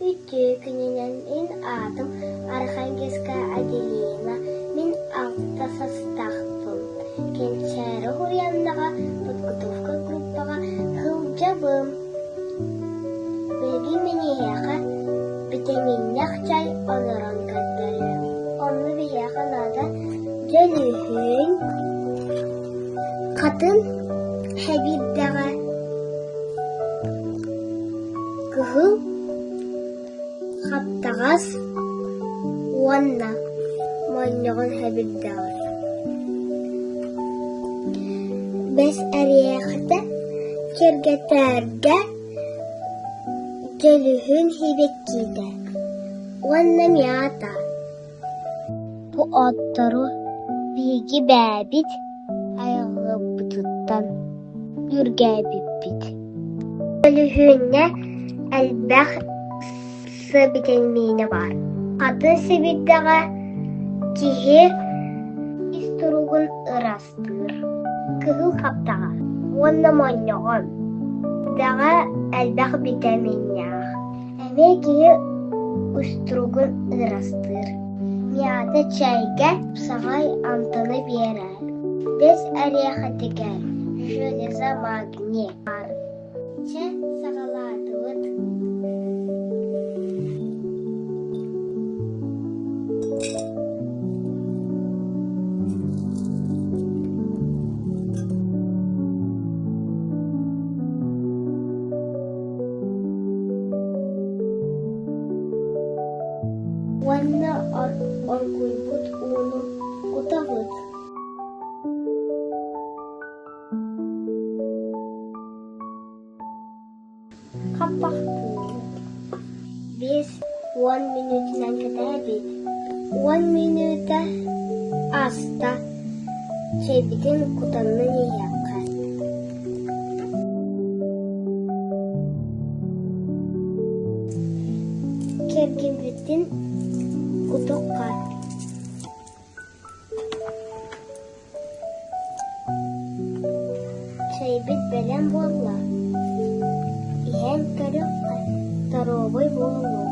Үтті күнінен ин атым Архангельска Аделина. Мен алтта састақпым. Кенчәрі хуяндаға подготовка группаға хылжабым. Білгі менеяға витаминнях чай олыран кәдбәрі. Оны бияға нада жөлүхін қатын хәбибдаға кыхыл хаптағас уанна мойнығын хәбибдаға. Бәс әрияқыда кергетәрге жөлүхін хибеккейді. Уанна мята. Бу аттару биги бәбит аяғы бұтыттан үргәбіп-бит. Өлүхүнне әлбәқ сы бітелмейні бар. Қатын сыбиддаға кихи истуруғын ырастыр. Кығыл қаптаға, онна моньоғын. Даға әлбәқ бітелмейні. Әме кихи истуруғын ырастыр. Мията чайга сағай антыны берер. Бес әрияға тегер. Железа магне бар. Ча сағаладылыд. Ванна оргуйбут уну кутавыд. Каппақты. Без 10 минутынан кітәбет. 10 минута аста чайбетін кутанны неяққа. Кергенбетін кутоққа. Чайбет бәлем болла. Иһен көрөққа. Таробой болу.